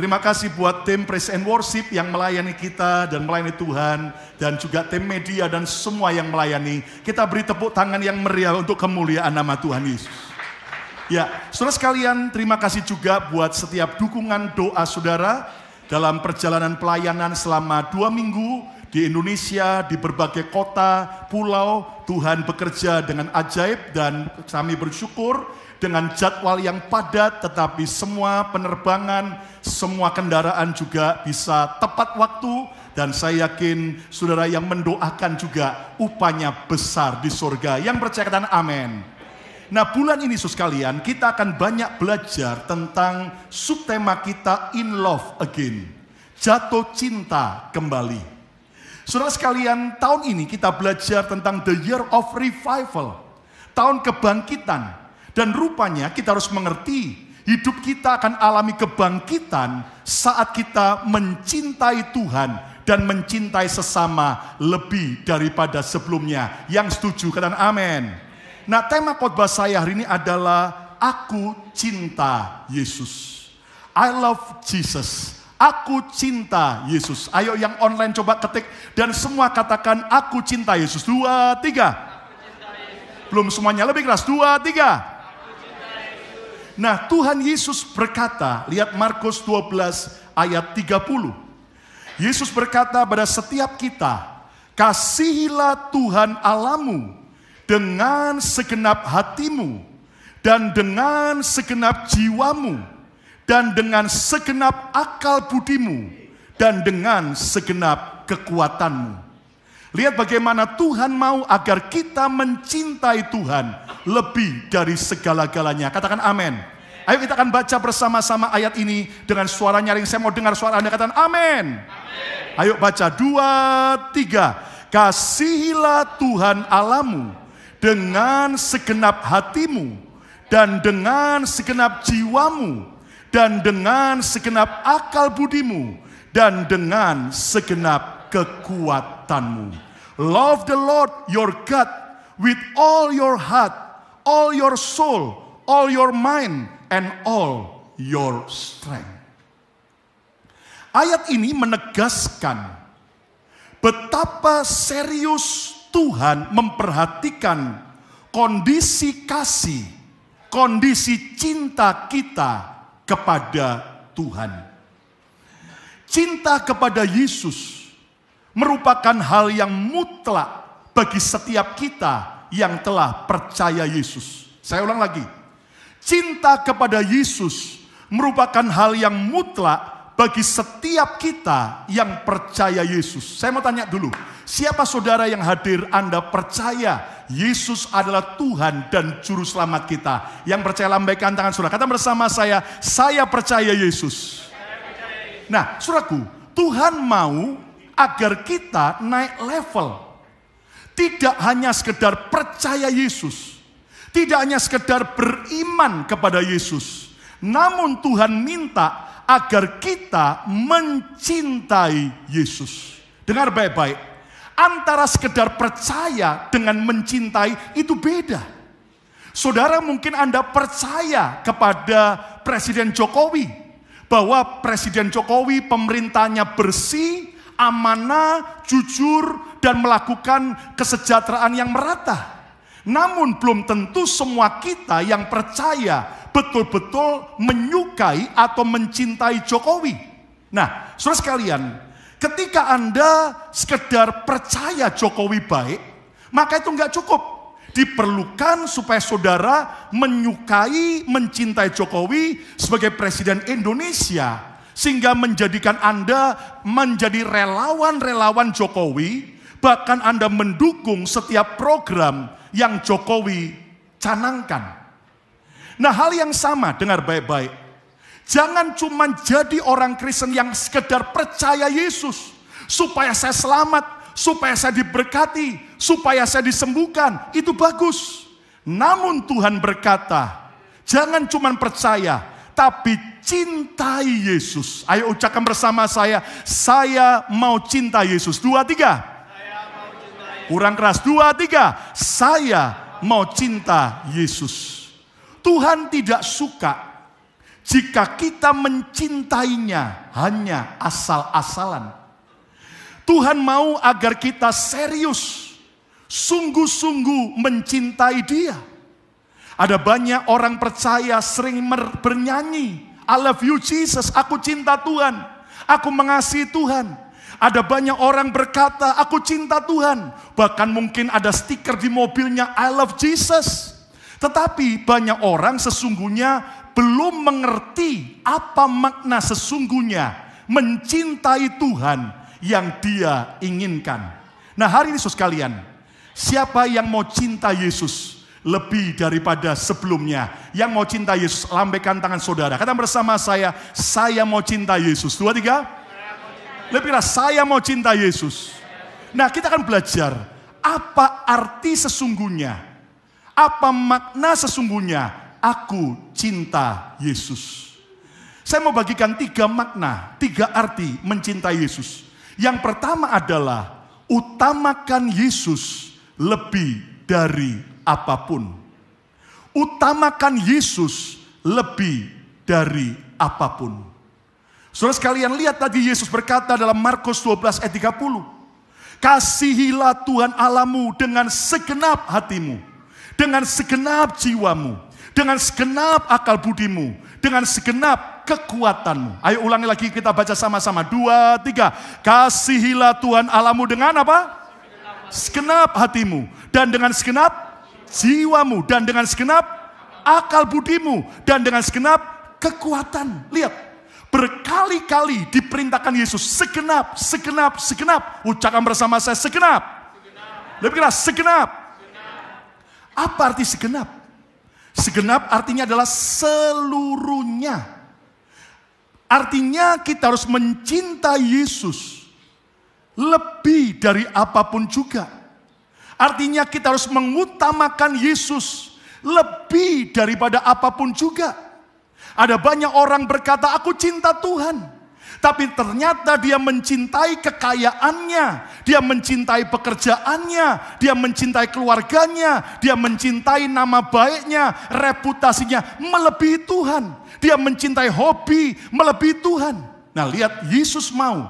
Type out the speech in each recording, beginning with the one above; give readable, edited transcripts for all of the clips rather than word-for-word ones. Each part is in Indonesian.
Terima kasih buat tim Praise and Worship yang melayani kita dan melayani Tuhan. Dan juga tim media dan semua yang melayani. Kita beri tepuk tangan yang meriah untuk kemuliaan nama Tuhan Yesus. Ya, saudara sekalian, terima kasih juga buat setiap dukungan doa saudara dalam perjalanan pelayanan selama 2 minggu di Indonesia, di berbagai kota, pulau. Tuhan bekerja dengan ajaib dan kami bersyukur dengan jadwal yang padat, tetapi semua penerbangan, semua kendaraan juga bisa tepat waktu. Dan saya yakin saudara yang mendoakan juga upahnya besar di surga. Yang percaya katakan amin. Nah, bulan ini saudara sekalian, kita akan banyak belajar tentang subtema kita In Love Again. Jatuh cinta kembali. Saudara sekalian, tahun ini kita belajar tentang The Year of Revival. Tahun kebangkitan. Dan rupanya kita harus mengerti, hidup kita akan alami kebangkitan saat kita mencintai Tuhan dan mencintai sesama lebih daripada sebelumnya. Yang setuju, katakan amin. Nah, tema khotbah saya hari ini adalah Aku Cinta Yesus. I love Jesus. Aku cinta Yesus. Ayo yang online coba ketik dan semua katakan Aku cinta Yesus. 2, 3. Belum semuanya, lebih keras. 2, 3. Nah, Tuhan Yesus berkata, lihat Markus 12 ayat 30. Yesus berkata pada setiap kita, kasihilah Tuhan Allahmu dengan segenap hatimu, dan dengan segenap jiwamu, dan dengan segenap akal budimu, dan dengan segenap kekuatanmu. Lihat bagaimana Tuhan mau agar kita mencintai Tuhan lebih dari segala-galanya. Katakan amin. Ayo kita akan baca bersama-sama ayat ini dengan suara nyaring. Saya mau dengar suara Anda, katakan amin. Ayo baca 2, 3. Kasihilah Tuhan Allahmu dengan segenap hatimu, dan dengan segenap jiwamu, dan dengan segenap akal budimu, dan dengan segenap kekuatanmu. Love the Lord your God with all your heart, all your soul, all your mind, and all your strength. Ayat ini menegaskan betapa serius Tuhan memperhatikan kondisi kasih, kondisi cinta kita kepada Tuhan. Cinta kepada Yesus merupakan hal yang mutlak bagi setiap kita yang telah percaya Yesus. Saya ulang lagi. Cinta kepada Yesus merupakan hal yang mutlak bagi setiap kita yang percaya Yesus. Saya mau tanya dulu, siapa saudara yang hadir Anda percaya Yesus adalah Tuhan dan Juru Selamat kita? Yang percaya lambaikan tangan saudara. Kata bersama saya percaya Yesus. Nah, saudaraku, Tuhan mau agar kita naik level. Tidak hanya sekedar percaya Yesus. Tidak hanya sekedar beriman kepada Yesus. Namun Tuhan minta agar kita mencintai Yesus. Dengar baik-baik. Antara sekedar percaya dengan mencintai itu beda. Saudara, mungkin Anda percaya kepada Presiden Jokowi. Bahwa Presiden Jokowi pemerintahnya bersih, amanah, jujur, dan melakukan kesejahteraan yang merata. Namun belum tentu semua kita yang percaya betul-betul menyukai atau mencintai Jokowi. Nah, saudara sekalian, ketika Anda sekedar percaya Jokowi baik, maka itu enggak cukup. Diperlukan supaya saudara menyukai, mencintai Jokowi sebagai Presiden Indonesia. Sehingga menjadikan Anda menjadi relawan-relawan Jokowi, bahkan Anda mendukung setiap program yang Jokowi canangkan. Nah, hal yang sama, dengar baik-baik. Jangan cuma jadi orang Kristen yang sekedar percaya Yesus. Supaya saya selamat, supaya saya diberkati, supaya saya disembuhkan. Itu bagus. Namun Tuhan berkata, jangan cuma percaya, tapi cintai Yesus. Ayo ucapkan bersama saya mau cinta Yesus. 2, 3. Kurang keras. 2, 3. Saya mau cinta Yesus. Tuhan tidak suka jika kita mencintainya hanya asal-asalan. Tuhan mau agar kita serius, sungguh-sungguh mencintai Dia. Ada banyak orang percaya sering bernyanyi, I love you Jesus, aku cinta Tuhan, aku mengasihi Tuhan. Ada banyak orang berkata, aku cinta Tuhan. Bahkan mungkin ada stiker di mobilnya, I love Jesus. Tetapi banyak orang sesungguhnya belum mengerti apa makna sesungguhnya mencintai Tuhan yang Dia inginkan. Nah, hari ini saudara sekalian, siapa yang mau cinta Yesus lebih daripada sebelumnya? Yang mau cinta Yesus, lambaikan tangan saudara. Kata bersama saya mau cinta Yesus. 2, 3. Lebih keras, saya mau cinta Yesus. Nah, kita akan belajar apa arti sesungguhnya, apa makna sesungguhnya aku cinta Yesus. Saya mau bagikan 3 makna, 3 arti mencintai Yesus. Yang pertama adalah utamakan Yesus lebih dari apapun. Utamakan Yesus lebih dari apapun. Saudara sekalian, lihat tadi Yesus berkata dalam Markus 12 ayat 30. Kasihilah Tuhan Allahmu dengan segenap hatimu, dengan segenap jiwamu, dengan segenap akal budimu, dengan segenap kekuatanmu. Ayo ulangi lagi, kita baca sama-sama. 2, 3. Kasihilah Tuhan Allahmu dengan apa? Segenap hatimu, dan dengan segenap jiwamu, dan dengan segenap akal budimu, dan dengan segenap kekuatan. Lihat. Berkali-kali diperintahkan Yesus segenap. Ucapkan bersama saya segenap. Lebih keras, segenap. Apa arti segenap? Segenap artinya adalah seluruhnya. Artinya kita harus mencintai Yesus lebih dari apapun juga. Artinya kita harus mengutamakan Yesus lebih daripada apapun juga. Ada banyak orang berkata, aku cinta Tuhan. Tapi ternyata dia mencintai kekayaannya, dia mencintai pekerjaannya, dia mencintai keluarganya, dia mencintai nama baiknya, reputasinya melebihi Tuhan. Dia mencintai hobi melebihi Tuhan. Nah, lihat, Yesus mau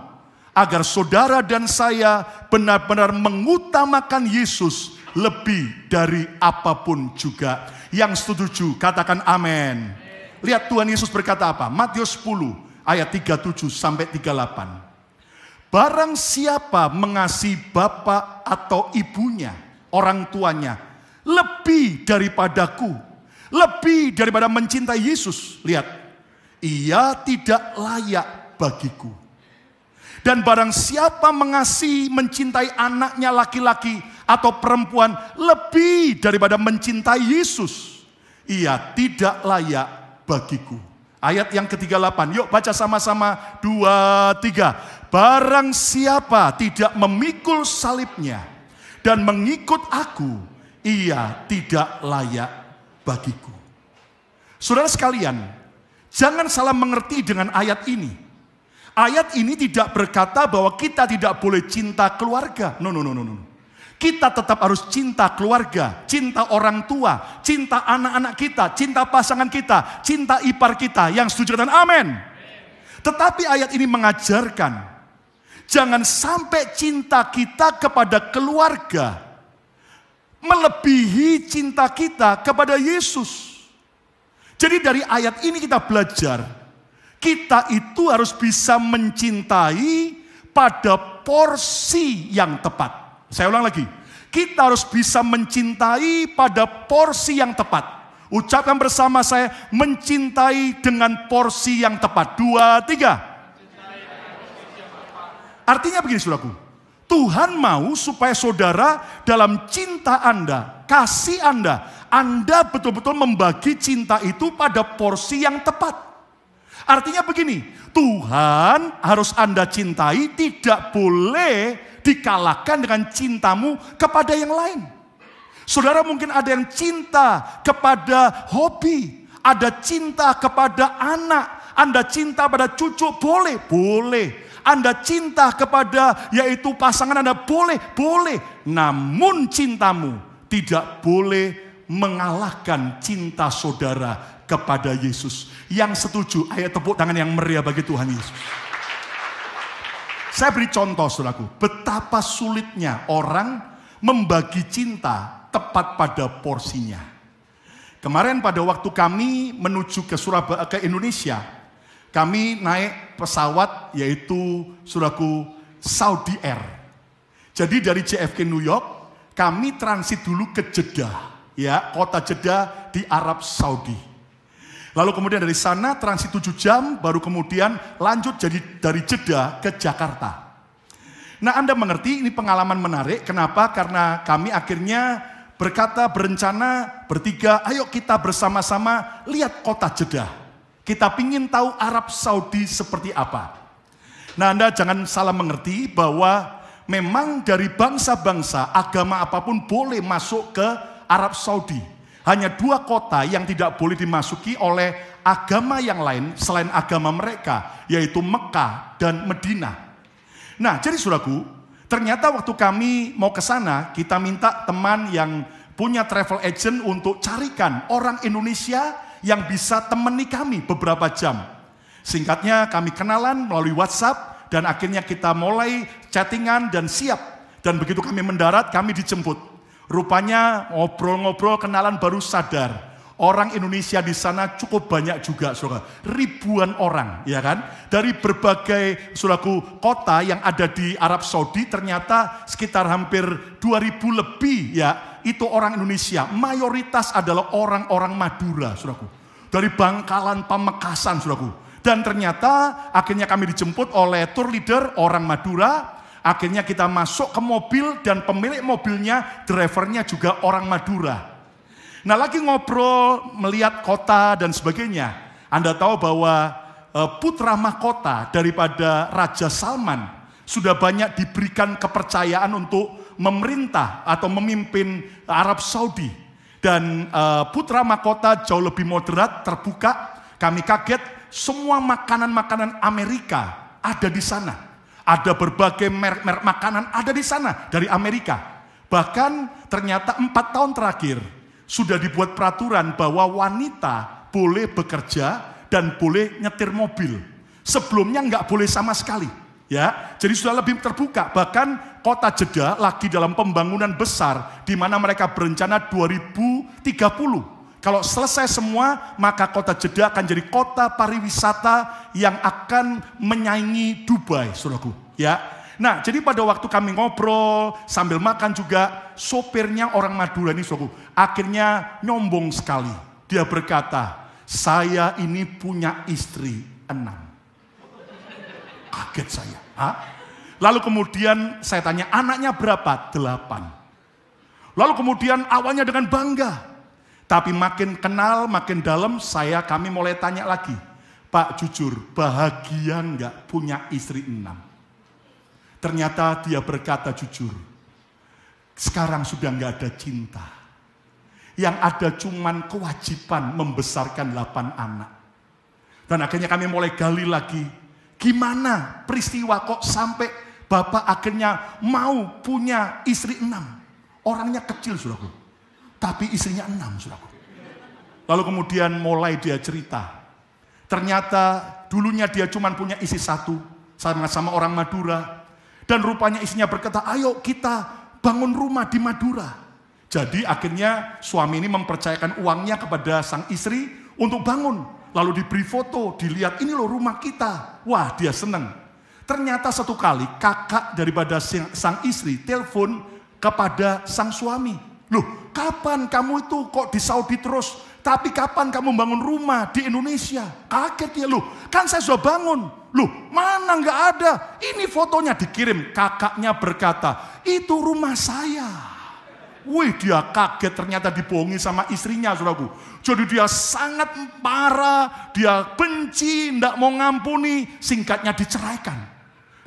agar saudara dan saya benar-benar mengutamakan Yesus lebih dari apapun juga. Yang setuju, katakan amin. Lihat Tuhan Yesus berkata apa? Matius 10 ayat 37 sampai 38. Barang siapa mengasihi bapak atau ibunya, orang tuanya, lebih daripadaku, lebih daripada mencintai Yesus. Lihat, ia tidak layak bagiku. Dan barang siapa mengasihi, mencintai anaknya laki-laki atau perempuan lebih daripada mencintai Yesus, ia tidak layak bagiku. Ayat yang ke-38, yuk baca sama-sama. 2, 3. Barang siapa tidak memikul salibnya dan mengikut aku, ia tidak layak bagiku. Saudara sekalian, jangan salah mengerti dengan ayat ini. Ayat ini tidak berkata bahwa kita tidak boleh cinta keluarga. No. Kita tetap harus cinta keluarga, cinta orang tua, cinta anak-anak kita, cinta pasangan kita, cinta ipar kita. Yang setuju dengan amin. Tetapi ayat ini mengajarkan, jangan sampai cinta kita kepada keluarga melebihi cinta kita kepada Yesus. Jadi dari ayat ini kita belajar, kita itu harus bisa mencintai pada porsi yang tepat. Saya ulang lagi, kita harus bisa mencintai pada porsi yang tepat. Ucapkan bersama saya, mencintai dengan porsi yang tepat. 2, 3. Artinya begini saudaraku, Tuhan mau supaya saudara dalam cinta Anda, kasih Anda betul-betul membagi cinta itu pada porsi yang tepat. Artinya begini, Tuhan harus Anda cintai, tidak boleh dikalahkan dengan cintamu kepada yang lain. Saudara mungkin ada yang cinta kepada hobi, ada cinta kepada anak, Anda cinta pada cucu, boleh. Anda cinta kepada yaitu pasangan Anda, boleh. Namun cintamu tidak boleh mengalahkan cinta saudara kepada Yesus. Yang setuju, ayo tepuk tangan yang meriah bagi Tuhan Yesus. Saya beri contoh saudaraku, betapa sulitnya orang membagi cinta tepat pada porsinya. Kemarin pada waktu kami menuju ke Surabaya, ke Indonesia, kami naik pesawat yaitu saudaraku Saudi Air. Jadi dari JFK New York, kami transit dulu ke Jeddah, ya, kota Jeddah di Arab Saudi. Lalu kemudian dari sana transit 7 jam, baru kemudian lanjut jadi dari Jeddah ke Jakarta. Nah, Anda mengerti ini pengalaman menarik. Kenapa? Karena kami akhirnya berencana bertiga, ayo kita bersama-sama lihat kota Jeddah. Kita ingin tahu Arab Saudi seperti apa. Nah, Anda jangan salah mengerti bahwa memang dari bangsa-bangsa, agama apapun boleh masuk ke Arab Saudi. Hanya 2 kota yang tidak boleh dimasuki oleh agama yang lain selain agama mereka, yaitu Mekah dan Madinah. Nah, jadi saudaraku, ternyata waktu kami mau ke sana, kita minta teman yang punya travel agent untuk carikan orang Indonesia yang bisa temani kami beberapa jam. Singkatnya kami kenalan melalui WhatsApp dan akhirnya kita mulai chattingan dan siap. Dan begitu kami mendarat, kami dijemput. Rupanya ngobrol-ngobrol kenalan baru sadar orang Indonesia di sana cukup banyak juga, saudara. Ribuan orang, ya kan? Dari berbagai saudaraku kota yang ada di Arab Saudi ternyata sekitar hampir 2.000 lebih, ya. Itu orang Indonesia. Mayoritas adalah orang-orang Madura, saudaraku. Dari Bangkalan, Pamekasan, saudaraku. Dan ternyata akhirnya kami dijemput oleh tour leader orang Madura. Akhirnya kita masuk ke mobil dan pemilik mobilnya, drivernya juga orang Madura. Nah, lagi ngobrol, melihat kota dan sebagainya. Anda tahu bahwa putra mahkota daripada Raja Salman sudah banyak diberikan kepercayaan untuk memerintah atau memimpin Arab Saudi. Dan putra mahkota jauh lebih moderat, terbuka. Kami kaget, semua makanan-makanan Amerika ada di sana. Ada berbagai merek-merek makanan ada di sana dari Amerika. Bahkan ternyata 4 tahun terakhir sudah dibuat peraturan bahwa wanita boleh bekerja dan boleh nyetir mobil. Sebelumnya nggak boleh sama sekali. Ya, jadi sudah lebih terbuka. Bahkan kota Jeddah lagi dalam pembangunan besar di mana mereka berencana 2030. Kalau selesai semua, maka kota Jeddah akan jadi kota pariwisata yang akan menyaingi Dubai, saudaraku. Ya, nah jadi pada waktu kami ngobrol sambil makan juga, sopirnya orang Madura ini, saudaraku, akhirnya nyombong sekali. Dia berkata, saya ini punya istri 6. Kaget saya. Hah? Lalu kemudian saya tanya, anaknya berapa? 8. Lalu kemudian awalnya dengan bangga. Tapi makin kenal, makin dalam, kami mulai tanya lagi. Pak, jujur, bahagia enggak punya istri 6? Ternyata dia berkata jujur, sekarang sudah enggak ada cinta. Yang ada cuman kewajiban membesarkan 8 anak. Dan akhirnya kami mulai gali lagi. Gimana peristiwa kok sampai bapak akhirnya mau punya istri 6? Orangnya kecil, saudaraku. Tapi istrinya 6, saudaraku. Lalu kemudian mulai dia cerita. Ternyata dulunya dia cuma punya istri 1, sama-sama orang Madura. Dan rupanya istrinya berkata, ayo kita bangun rumah di Madura. Jadi akhirnya suami ini mempercayakan uangnya kepada sang istri untuk bangun. Lalu diberi foto, dilihat, ini loh rumah kita. Wah, dia senang. Ternyata satu kali kakak daripada sang istri telepon kepada sang suami. Loh, kapan kamu itu kok di Saudi terus? Tapi kapan kamu bangun rumah di Indonesia? Kaget dia, loh, kan saya sudah bangun. Loh, mana nggak ada? Ini fotonya dikirim. Kakaknya berkata, itu rumah saya. Wih, dia kaget, ternyata dibohongi sama istrinya, saudaraku. Jadi dia sangat marah, dia benci, tidak mau ngampuni, singkatnya diceraikan.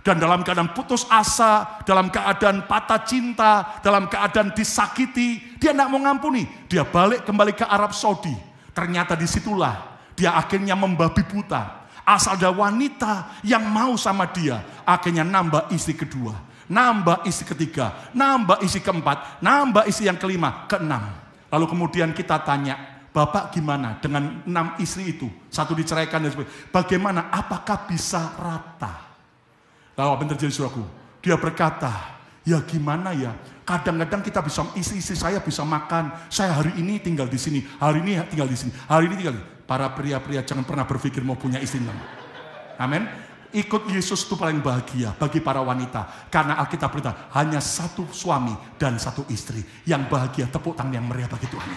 Dan dalam keadaan putus asa, dalam keadaan patah cinta, dalam keadaan disakiti, dia tidak mau ngampuni. Dia balik kembali ke Arab Saudi. Ternyata disitulah dia akhirnya membabi buta. Asal ada wanita yang mau sama dia, akhirnya nambah istri kedua, nambah istri ketiga, nambah istri keempat, nambah istri yang kelima, keenam. Lalu kemudian kita tanya, Bapak gimana dengan 6 istri itu? 1 diceraikan dan sebagainya. Bagaimana? Apakah bisa rata? Lalu apa yang terjadi saudaraku? Dia berkata, ya gimana ya? Kadang-kadang kita bisa, istri-istri saya bisa makan. Saya hari ini tinggal di sini, hari ini tinggal di sini, hari ini tinggal di sini. Para pria-pria jangan pernah berpikir mau punya istri. Amin. Ikut Yesus itu paling bahagia bagi para wanita. Karena Alkitab berkata, hanya 1 suami dan 1 istri. Yang bahagia, tepuk tangan yang meriah bagi Tuhan.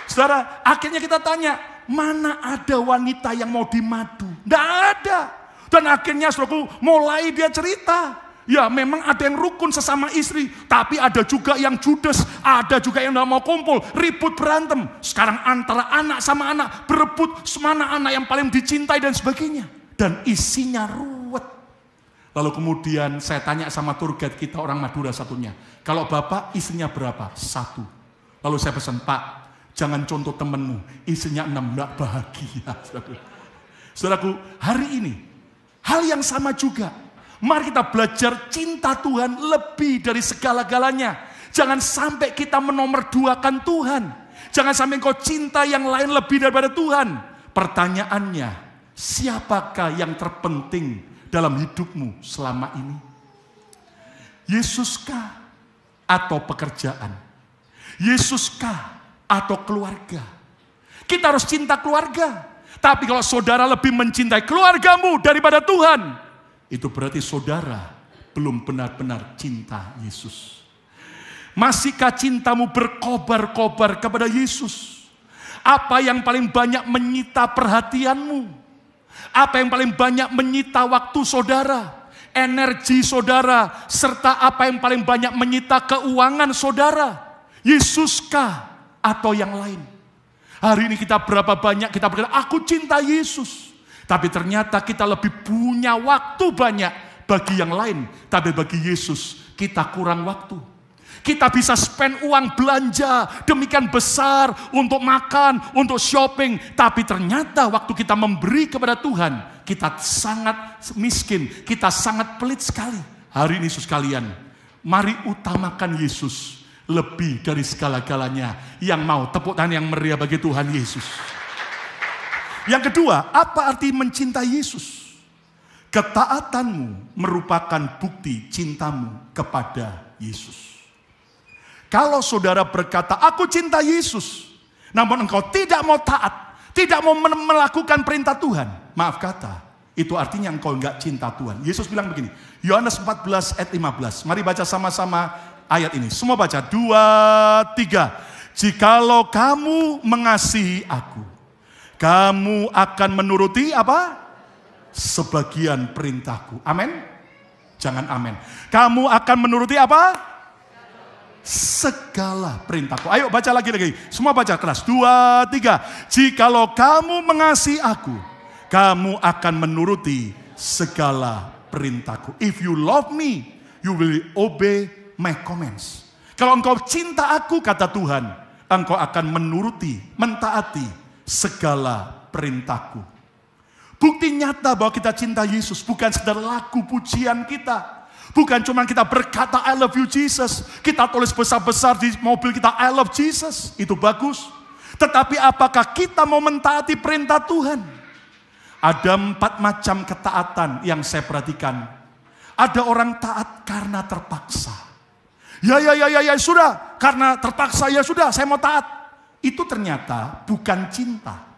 Saudara, akhirnya kita tanya, mana ada wanita yang mau dimadu? Tidak ada. Dan akhirnya saudaraku, mulai dia cerita. Ya memang ada yang rukun sesama istri, tapi ada juga yang judes, ada juga yang tidak mau kumpul, ribut berantem. Sekarang antara anak sama anak, berebut semana anak yang paling dicintai dan sebagainya. Dan isinya ruwet. Lalu kemudian saya tanya sama tour guide kita, orang Madura satunya. Kalau bapak istrinya berapa? 1. Lalu saya pesan, Pak, jangan contoh temenmu, istrinya 6, enggak bahagia. Saudaraku, hari ini, hal yang sama juga. Mari kita belajar cinta Tuhan lebih dari segala-galanya. Jangan sampai kita menomorduakan Tuhan. Jangan sampai engkau cinta yang lain lebih daripada Tuhan. Pertanyaannya, siapakah yang terpenting dalam hidupmu selama ini? Yesuskah atau pekerjaan? Yesuskah atau keluarga? Kita harus cinta keluarga. Tapi kalau saudara lebih mencintai keluargamu daripada Tuhan, itu berarti saudara belum benar-benar cinta Yesus. Masihkah cintamu berkobar-kobar kepada Yesus? Apa yang paling banyak menyita perhatianmu? Apa yang paling banyak menyita waktu saudara? Energi saudara? Serta apa yang paling banyak menyita keuangan saudara? Yesuskah atau yang lain? Hari ini kita berapa banyak kita berkata, aku cinta Yesus. Tapi ternyata kita lebih punya waktu banyak bagi yang lain. Tapi bagi Yesus kita kurang waktu. Kita bisa spend uang belanja demikian besar untuk makan, untuk shopping. Tapi ternyata waktu kita memberi kepada Tuhan, kita sangat miskin, kita sangat pelit sekali. Hari ini Yesus kalian, mari utamakan Yesus lebih dari segala-galanya. Yang mau tepuk tangan yang meriah bagi Tuhan Yesus. Yang kedua, apa arti mencintai Yesus? Ketaatanmu merupakan bukti cintamu kepada Yesus. Kalau saudara berkata, aku cinta Yesus, namun engkau tidak mau taat, tidak mau melakukan perintah Tuhan, maaf kata, itu artinya engkau enggak cinta Tuhan. Yesus bilang begini, Yohanes 14 ayat 15. Mari baca sama-sama ayat ini. Semua baca, 2, 3. Jikalau kamu mengasihi aku, kamu akan menuruti apa? Sebagian perintahku. Amin? Jangan amin. Kamu akan menuruti apa? Segala perintahku. Ayo baca lagi. Semua baca keras. 2, 3. Jikalau kamu mengasihi aku, kamu akan menuruti segala perintahku. If you love me, you will obey my commands. Kalau engkau cinta aku, kata Tuhan, engkau akan menuruti, mentaati segala perintahku. Bukti nyata bahwa kita cinta Yesus bukan sekedar lagu pujian kita. Bukan cuma kita berkata I love you Jesus. Kita tulis besar-besar di mobil kita I love Jesus. Itu bagus. Tetapi apakah kita mau mentaati perintah Tuhan? Ada 4 macam ketaatan yang saya perhatikan. Ada orang taat karena terpaksa. Ya sudah. Karena terpaksa ya sudah saya mau taat. Itu ternyata bukan cinta.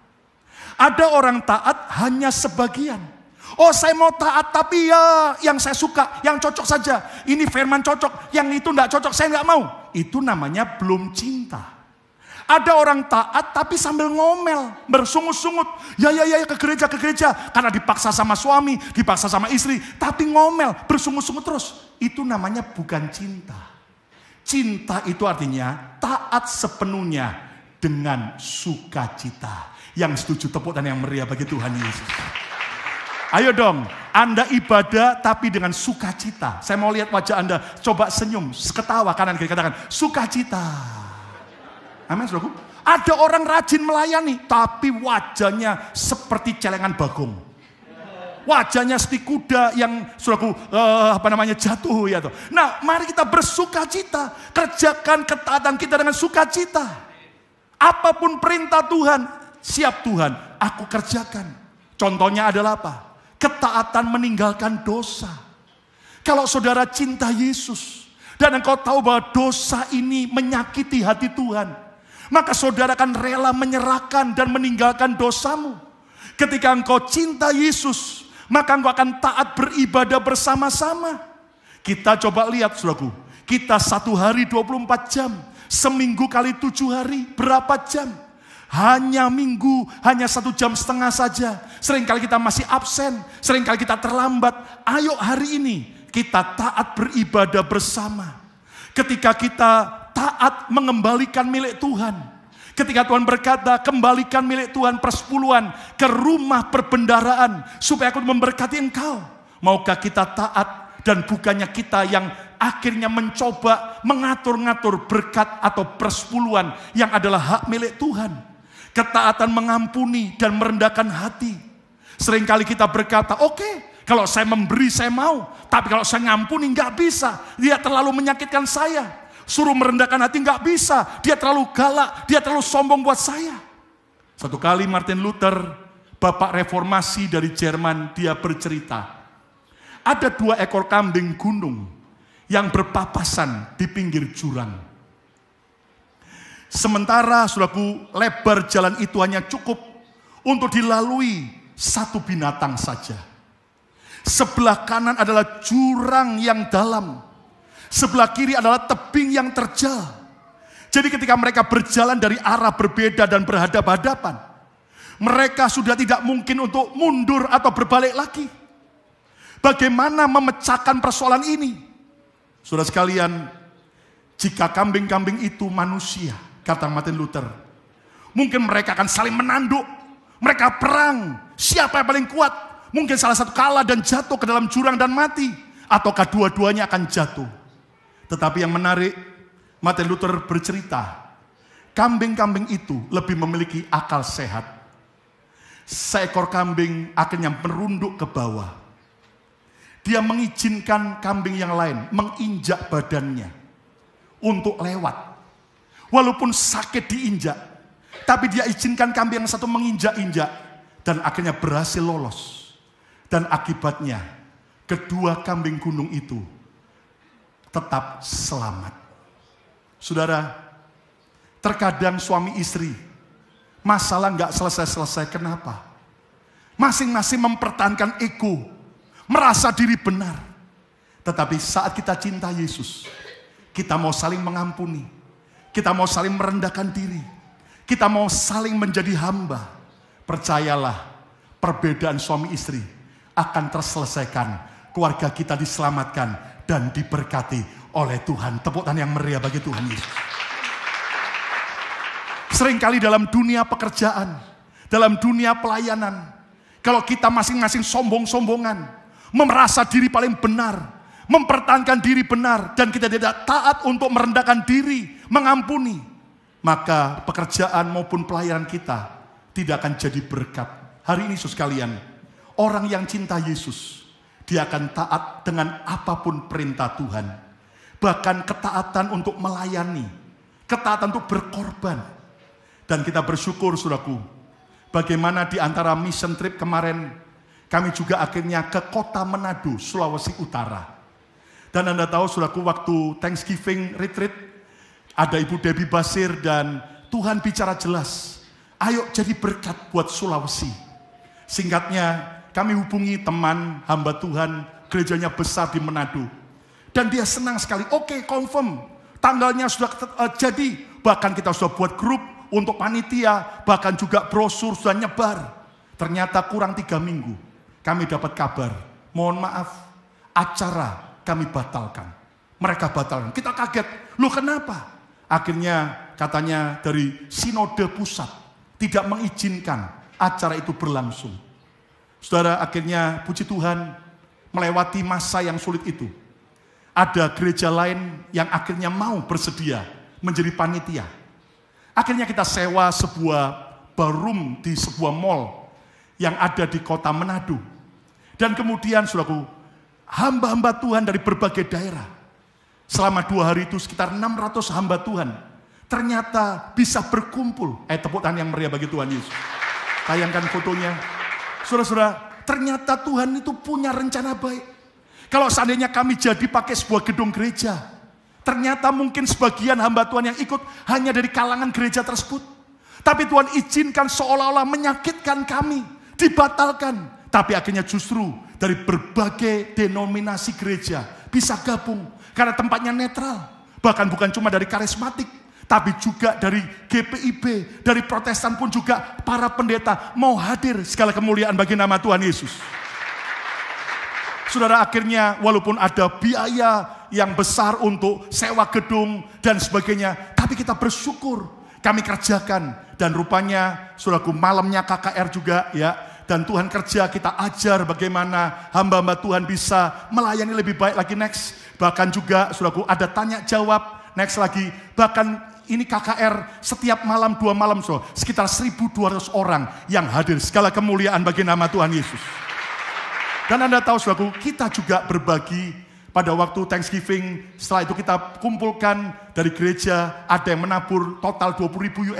Ada orang taat hanya sebagian. Oh saya mau taat tapi ya yang saya suka, yang cocok saja. Ini firman cocok, yang itu enggak cocok saya enggak mau. Itu namanya belum cinta. Ada orang taat tapi sambil ngomel, bersungut-sungut. Ya ke gereja. Karena dipaksa sama suami, dipaksa sama istri. Tapi ngomel, bersungut-sungut terus. Itu namanya bukan cinta. Cinta itu artinya taat sepenuhnya dengan sukacita. Yang setuju tepuk tangan yang meriah bagi Tuhan Yesus. Ayo dong, Anda ibadah tapi dengan sukacita. Saya mau lihat wajah Anda, coba senyum, ketawa kanan kiri, katakan sukacita. Amin, saudaraku. Ada orang rajin melayani tapi wajahnya seperti celengan bagong. Wajahnya seperti kuda yang saudaraku jatuh ya. Nah, mari kita bersukacita, kerjakan ketaatan kita dengan sukacita. Apapun perintah Tuhan, siap Tuhan, aku kerjakan. Contohnya adalah apa? Ketaatan meninggalkan dosa. Kalau saudara cinta Yesus dan engkau tahu bahwa dosa ini menyakiti hati Tuhan, maka saudara akan rela menyerahkan dan meninggalkan dosamu. Ketika engkau cinta Yesus, maka engkau akan taat beribadah bersama-sama. Kita coba lihat saudaraku, kita 1 hari 24 jam, seminggu kali 7 hari, berapa jam? Hanya minggu, hanya 1,5 jam saja. Seringkali kita masih absen, seringkali kita terlambat. Ayo hari ini kita taat beribadah bersama. Ketika kita taat mengembalikan milik Tuhan. Ketika Tuhan berkata, kembalikan milik Tuhan persepuluhan ke rumah perbendaharaan, supaya aku memberkati engkau. Maukah kita taat dan bukannya kita yang akhirnya mencoba mengatur-ngatur berkat atau persepuluhan yang adalah hak milik Tuhan. Ketaatan mengampuni dan merendahkan hati. Seringkali kita berkata, oke, kalau saya memberi saya mau. Tapi kalau saya ngampuni nggak bisa. Dia terlalu menyakitkan saya. Suruh merendahkan hati nggak bisa. Dia terlalu galak, dia terlalu sombong buat saya. Satu kali Martin Luther, bapak reformasi dari Jerman, dia bercerita. Ada 2 ekor kambing gunung yang berpapasan di pinggir jurang. Sementara saudaraku, lebar jalan itu hanya cukup untuk dilalui 1 binatang saja. Sebelah kanan adalah jurang yang dalam. Sebelah kiri adalah tebing yang terjal. Jadi ketika mereka berjalan dari arah berbeda dan berhadapan-hadapan, mereka sudah tidak mungkin untuk mundur atau berbalik lagi. Bagaimana memecahkan persoalan ini? Saudara sekalian, jika kambing-kambing itu manusia, kata Martin Luther, mungkin mereka akan saling menanduk. Mereka perang, siapa yang paling kuat? Mungkin salah satu kalah dan jatuh ke dalam jurang dan mati. Ataukah dua-duanya akan jatuh. Tetapi yang menarik, Martin Luther bercerita, kambing-kambing itu lebih memiliki akal sehat. Seekor kambing akhirnya merunduk ke bawah. Dia mengizinkan kambing yang lain menginjak badannya untuk lewat. Walaupun sakit diinjak, tapi dia izinkan kambing yang satu menginjak-injak dan akhirnya berhasil lolos. Dan akibatnya kedua kambing gunung itu tetap selamat. Saudara, terkadang suami istri masalah nggak selesai-selesai. Kenapa? Masing-masing mempertahankan ego, merasa diri benar. Tetapi saat kita cinta Yesus, kita mau saling mengampuni, kita mau saling merendahkan diri, kita mau saling menjadi hamba. Percayalah, perbedaan suami istri akan terselesaikan. Keluarga kita diselamatkan dan diberkati oleh Tuhan. Tepuk tangan yang meriah bagi Tuhan Yesus. Seringkali dalam dunia pekerjaan, dalam dunia pelayanan, kalau kita masing-masing sombong-sombongan, merasa diri paling benar, mempertahankan diri benar, dan kita tidak taat untuk merendahkan diri, mengampuni, maka pekerjaan maupun pelayanan kita tidak akan jadi berkat. Hari ini saudara sekalian, orang yang cinta Yesus, dia akan taat dengan apapun perintah Tuhan. Bahkan ketaatan untuk melayani, ketaatan untuk berkorban. Dan kita bersyukur saudaraku, bagaimana di antara mission trip kemarin, kami juga akhirnya ke kota Manado, Sulawesi Utara. Dan Anda tahu saudaraku, waktu Thanksgiving retreat, ada Ibu Debbie Basir dan Tuhan bicara jelas, ayo jadi berkat buat Sulawesi. Singkatnya, kami hubungi teman hamba Tuhan, gerejanya besar di Manado. Dan dia senang sekali, oke, confirm, tanggalnya sudah jadi. Bahkan kita sudah buat grup untuk panitia, bahkan juga brosur sudah nyebar. Ternyata kurang 3 minggu, kami dapat kabar, mohon maaf, acara kami batalkan. Mereka batalkan, kita kaget, loh kenapa? Akhirnya katanya dari sinode pusat tidak mengizinkan acara itu berlangsung. Saudara, akhirnya puji Tuhan melewati masa yang sulit itu. Ada gereja lain yang akhirnya mau bersedia menjadi panitia. Akhirnya kita sewa sebuah ballroom di sebuah mall yang ada di kota Manado. Dan kemudian saudaraku, hamba-hamba Tuhan dari berbagai daerah. Selama 2 hari itu sekitar 600 hamba Tuhan ternyata bisa berkumpul. Tepuk tangan yang meriah bagi Tuhan Yesus. Tayangkan fotonya. Saudara-saudara, ternyata Tuhan itu punya rencana baik. Kalau seandainya kami jadi pakai sebuah gedung gereja, ternyata mungkin sebagian hamba Tuhan yang ikut hanya dari kalangan gereja tersebut. Tapi Tuhan izinkan seolah-olah menyakitkan kami, dibatalkan. Tapi akhirnya justru dari berbagai denominasi gereja bisa gabung. Karena tempatnya netral. Bahkan bukan cuma dari karismatik, tapi juga dari GPIB, dari Protestan pun juga para pendeta mau hadir. Segala kemuliaan bagi nama Tuhan Yesus. Saudara, akhirnya walaupun ada biaya yang besar untuk sewa gedung dan sebagainya, tapi kita bersyukur kami kerjakan. Dan rupanya saudaraku, malamnya KKR juga ya. Dan Tuhan kerja, kita ajar bagaimana hamba-hamba Tuhan bisa melayani lebih baik lagi next. Bahkan juga saudaraku ada tanya jawab next lagi. Bahkan ini KKR setiap malam 2 malam saudara, sekitar 1.200 orang yang hadir. Segala kemuliaan bagi nama Tuhan Yesus. Dan Anda tahu saudaraku, kita juga berbagi pada waktu Thanksgiving. Setelah itu kita kumpulkan dari gereja, ada yang menabur total $20,000.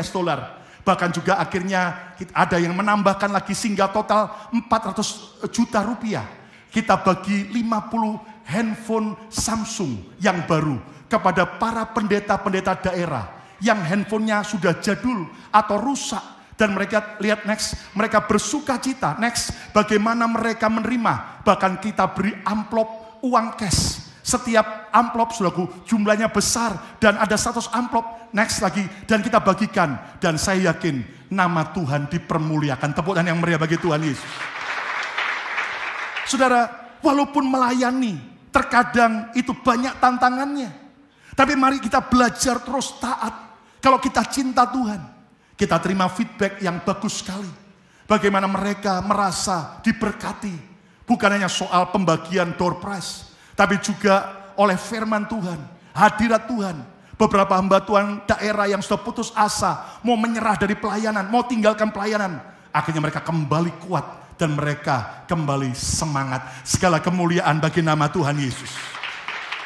Bahkan juga akhirnya ada yang menambahkan lagi sehingga total 400 juta rupiah. Kita bagi 50 handphone Samsung yang baru kepada para pendeta-pendeta daerah yang handphonenya sudah jadul atau rusak. Dan mereka lihat next, mereka bersuka cita. Next, bagaimana mereka menerima. Bahkan kita beri amplop uang cash. Setiap amplop saudaraku jumlahnya besar dan ada 100 amplop next lagi dan kita bagikan. Dan saya yakin nama Tuhan dipermuliakan. Tepuk tangan yang meriah bagi Tuhan Yesus. Saudara, walaupun melayani terkadang itu banyak tantangannya. Tapi mari kita belajar terus taat. Kalau kita cinta Tuhan, kita terima feedback yang bagus sekali. Bagaimana mereka merasa diberkati. Bukan hanya soal pembagian door prize, tapi juga oleh firman Tuhan, hadirat Tuhan. Beberapa hamba Tuhan daerah yang sudah putus asa, mau menyerah dari pelayanan, mau tinggalkan pelayanan. Akhirnya mereka kembali kuat dan mereka kembali semangat. Segala kemuliaan bagi nama Tuhan Yesus.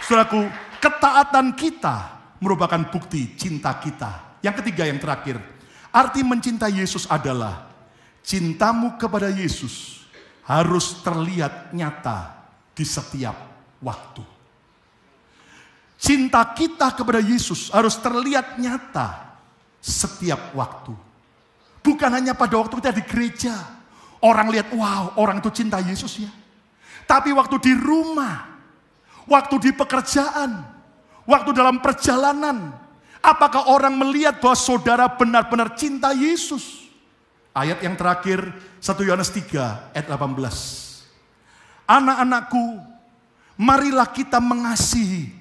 Saudaraku, ketaatan kita merupakan bukti cinta kita. Yang ketiga, yang terakhir, arti mencintai Yesus adalah cintamu kepada Yesus harus terlihat nyata di setiap waktu. Cinta kita kepada Yesus harus terlihat nyata setiap waktu. Bukan hanya pada waktu kita di gereja. Orang lihat, wow, orang itu cinta Yesus ya. Tapi waktu di rumah, waktu di pekerjaan, waktu dalam perjalanan, apakah orang melihat bahwa saudara benar-benar cinta Yesus? Ayat yang terakhir, 1 Yohanes 3 ayat 18. Anak-anakku, marilah kita mengasihi,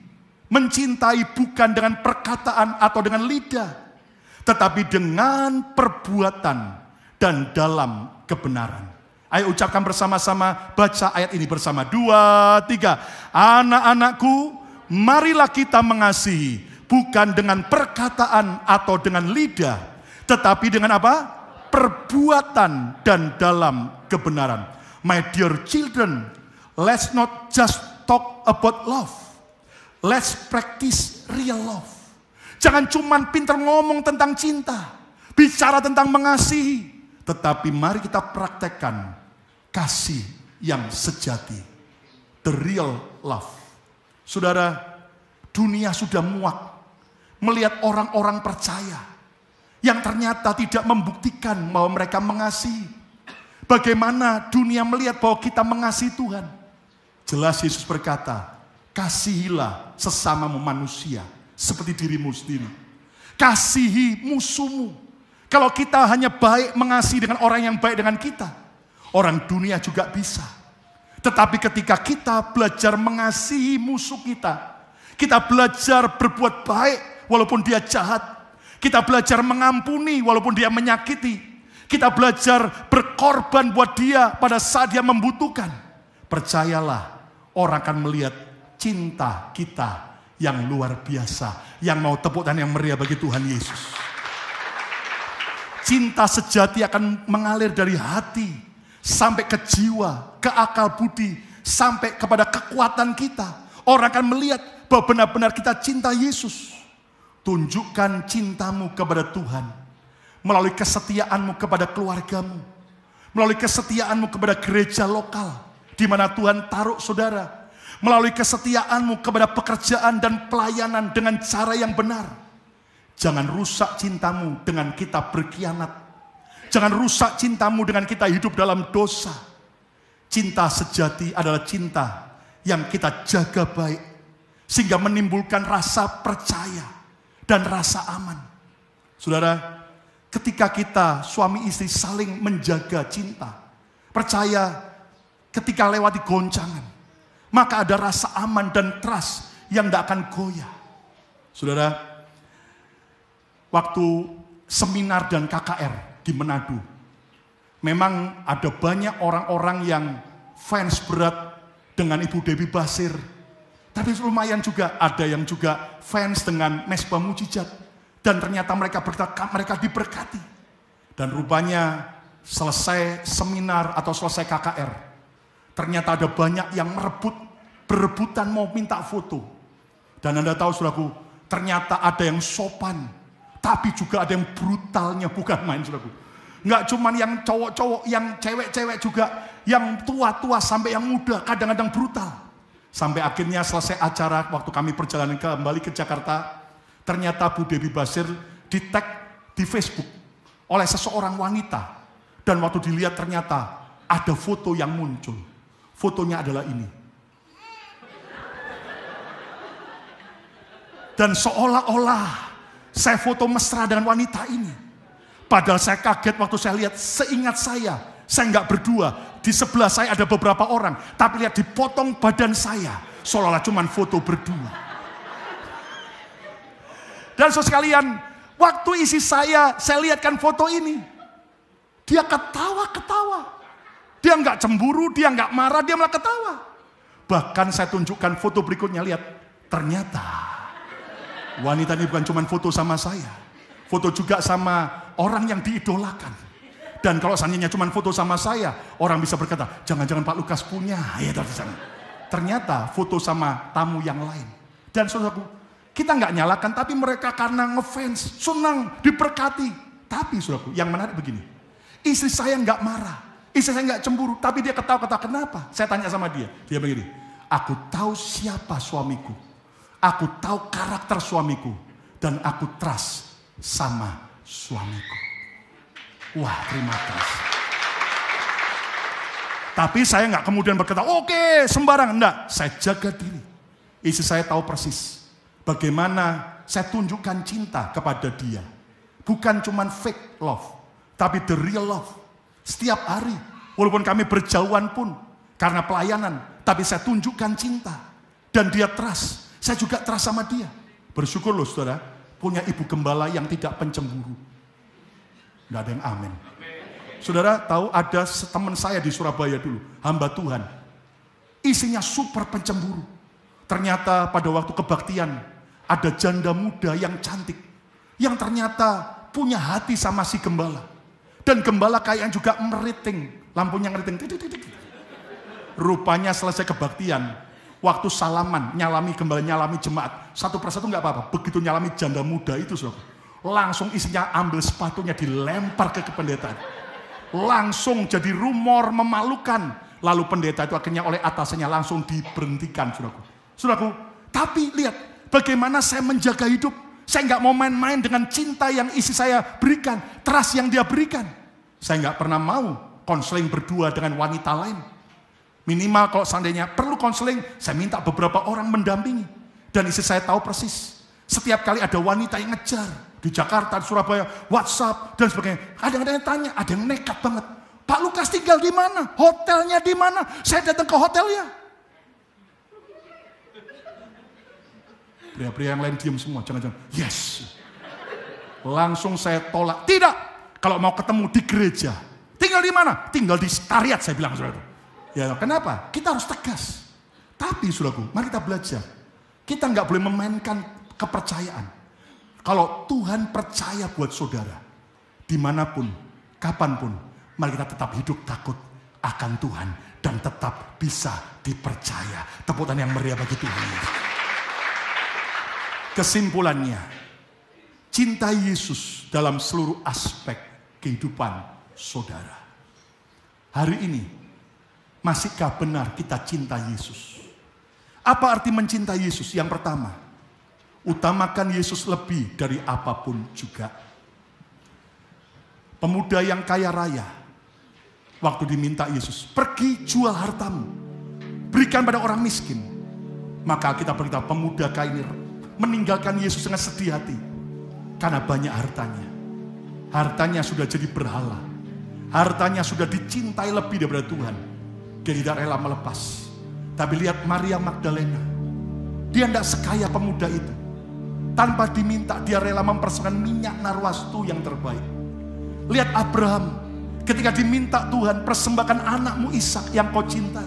mencintai bukan dengan perkataan atau dengan lidah, tetapi dengan perbuatan dan dalam kebenaran. Ayo ucapkan bersama-sama, baca ayat ini bersama. 2, 3. Anak-anakku, marilah kita mengasihi, bukan dengan perkataan atau dengan lidah, tetapi dengan apa? Perbuatan dan dalam kebenaran. My dear children, let's not just talk about love. Let's practice real love. Jangan cuman pintar ngomong tentang cinta, bicara tentang mengasihi, tetapi mari kita praktekkan kasih yang sejati. The real love. Saudara, dunia sudah muak melihat orang-orang percaya yang ternyata tidak membuktikan bahwa mereka mengasihi. Bagaimana dunia melihat bahwa kita mengasihi Tuhan? Jelas Yesus berkata, kasihilah sesamamu manusia seperti dirimu sendiri. Kasihi musuhmu. Kalau kita hanya baik mengasihi dengan orang yang baik dengan kita, orang dunia juga bisa. Tetapi ketika kita belajar mengasihi musuh kita belajar berbuat baik walaupun dia jahat, kita belajar mengampuni walaupun dia menyakiti, kita belajar berkorban buat dia pada saat dia membutuhkan. Percayalah, orang akan melihat cinta kita yang luar biasa. Yang mau tepuk tangan yang meriah bagi Tuhan Yesus. Cinta sejati akan mengalir dari hati sampai ke jiwa, ke akal budi, sampai kepada kekuatan kita. Orang akan melihat bahwa benar-benar kita cinta Yesus. Tunjukkan cintamu kepada Tuhan melalui kesetiaanmu kepada keluargamu, melalui kesetiaanmu kepada gereja lokal di mana Tuhan taruh saudara, melalui kesetiaanmu kepada pekerjaan dan pelayanan dengan cara yang benar. Jangan rusak cintamu dengan kita berkhianat. Jangan rusak cintamu dengan kita hidup dalam dosa. Cinta sejati adalah cinta yang kita jaga baik, sehingga menimbulkan rasa percaya dan rasa aman. Saudara, ketika kita suami istri saling menjaga cinta, percaya ketika lewati goncangan, maka ada rasa aman dan trust yang tidak akan goyah. Saudara, waktu seminar dan KKR di Manado, memang ada banyak orang-orang yang fans berat dengan Ibu Debbie Basir. Tapi lumayan juga, ada yang juga fans dengan Mesbah Mujizat. Dan ternyata mereka diberkati. Dan rupanya selesai seminar atau selesai KKR, ternyata ada banyak yang berebutan mau minta foto. Dan Anda tahu saudaraku, ternyata ada yang sopan, tapi juga ada yang brutalnya, bukan main saudaraku. Nggak cuman yang cowok-cowok, yang cewek-cewek juga, yang tua-tua sampai yang muda, kadang-kadang brutal. Sampai akhirnya selesai acara, waktu kami perjalanan kembali ke Jakarta, ternyata Bu Debbie Basir di-tag di Facebook oleh seseorang wanita. Dan waktu dilihat ternyata ada foto yang muncul. Fotonya adalah ini. Dan seolah-olah saya foto mesra dengan wanita ini. Padahal saya kaget waktu saya lihat, seingat saya nggak berdua. Di sebelah saya ada beberapa orang, tapi lihat dipotong badan saya, seolah-olah cuma foto berdua. Dan saudara sekalian, waktu isi saya lihatkan foto ini, dia ketawa-ketawa. Dia nggak cemburu, dia nggak marah, dia malah ketawa. Bahkan saya tunjukkan foto berikutnya, lihat, ternyata wanita ini bukan cuma foto sama saya, foto juga sama orang yang diidolakan. Dan kalau seandainya cuma foto sama saya, orang bisa berkata, jangan-jangan Pak Lukas punya. Ya, ternyata foto sama tamu yang lain. Dan saudaraku, kita nggak nyalakan, tapi mereka karena ngefans, senang, diberkati. Tapi saudaraku, yang menarik begini, istri saya nggak marah, istri saya nggak cemburu, tapi dia ketawa-ketawa. Kenapa? Saya tanya sama dia begini, aku tahu siapa suamiku, aku tahu karakter suamiku, dan aku trust sama suamiku. Wah, terima kasih. Tapi saya nggak kemudian berkata, oke, sembarang. Enggak, saya jaga diri. Istri saya tahu persis bagaimana saya tunjukkan cinta kepada dia. Bukan cuma fake love, tapi the real love. Setiap hari, walaupun kami berjauhan pun karena pelayanan, tapi saya tunjukkan cinta. Dan dia trust, saya juga trust sama dia. Bersyukur loh saudara, punya ibu gembala yang tidak pencemburu. Nggak ada yang amin. Saudara tahu ada teman saya di Surabaya dulu, hamba Tuhan. Isinya super pencemburu. Ternyata pada waktu kebaktian, ada janda muda yang cantik. Yang ternyata punya hati sama si gembala. Dan gembala kayak juga meriting, lampunya ngeriting. Rupanya selesai kebaktian, waktu salaman, nyalami gembala, nyalami jemaat. Satu persatu nggak apa-apa, begitu nyalami janda muda itu saudara. Langsung isinya ambil sepatunya dilempar ke pendeta. Langsung jadi rumor memalukan. Lalu pendeta itu akhirnya oleh atasannya langsung diberhentikan, saudaraku. Saudaraku, tapi lihat bagaimana saya menjaga hidup. Saya nggak mau main-main dengan cinta yang istri saya berikan, trust yang dia berikan. Saya nggak pernah mau konseling berdua dengan wanita lain. Minimal kalau seandainya perlu konseling, saya minta beberapa orang mendampingi. Dan istri saya tahu persis. Setiap kali ada wanita yang ngejar, di Jakarta, di Surabaya, WhatsApp, dan sebagainya. Kadang-kadang yang tanya, ada yang nekat banget. Pak Lukas tinggal di mana? Hotelnya di mana? Saya datang ke hotelnya. Pria-pria yang lain diam semua, jangan-jangan. Yes. Langsung saya tolak. Tidak. Kalau mau ketemu di gereja. Tinggal di mana? Tinggal di sekretariat, saya bilang. Saudara. Ya, kenapa? Kita harus tegas. Tapi, saudaraku, mari kita belajar. Kita nggak boleh memainkan kepercayaan. Kalau Tuhan percaya buat saudara, dimanapun, kapanpun, mari kita tetap hidup takut akan Tuhan dan tetap bisa dipercaya. Tepuk tangan yang meriah bagi Tuhan Yesus. Kesimpulannya, cinta Yesus dalam seluruh aspek kehidupan saudara. Hari ini, masihkah benar kita cinta Yesus? Apa arti mencintai Yesus? Yang pertama, utamakan Yesus lebih dari apapun juga. Pemuda yang kaya raya, waktu diminta Yesus, pergi jual hartamu, berikan pada orang miskin. Maka kita beritahu pemuda kaya ini meninggalkan Yesus dengan sedih hati. Karena banyak hartanya. Hartanya sudah jadi berhala. Hartanya sudah dicintai lebih daripada Tuhan. Dia tidak rela melepas. Tapi lihat Maria Magdalena. Dia tidak sekaya pemuda itu. Tanpa diminta dia rela mempersembahkan minyak narwastu yang terbaik. Lihat Abraham. Ketika diminta Tuhan, persembahkan anakmu Ishak yang kau cintai.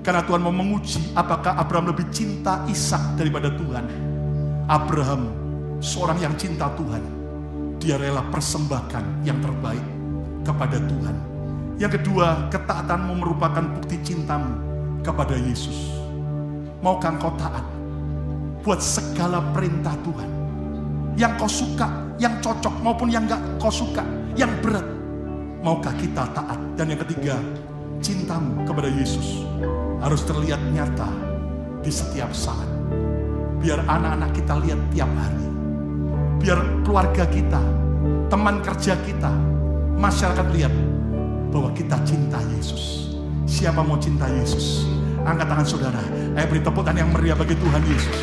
Karena Tuhan mau menguji apakah Abraham lebih cinta Ishak daripada Tuhan. Abraham, seorang yang cinta Tuhan, dia rela persembahkan yang terbaik kepada Tuhan. Yang kedua, ketaatanmu merupakan bukti cintamu kepada Yesus. Maukah engkau taat buat segala perintah Tuhan? Yang kau suka, yang cocok maupun yang gak kau suka, yang berat. Maukah kita taat? Dan yang ketiga, cintamu kepada Yesus harus terlihat nyata di setiap saat. Biar anak-anak kita lihat tiap hari. Biar keluarga kita, teman kerja kita, masyarakat lihat bahwa kita cinta Yesus. Siapa mau cinta Yesus? Angkat tangan saudara. Ayo beri tepuk tangan yang meriah bagi Tuhan Yesus.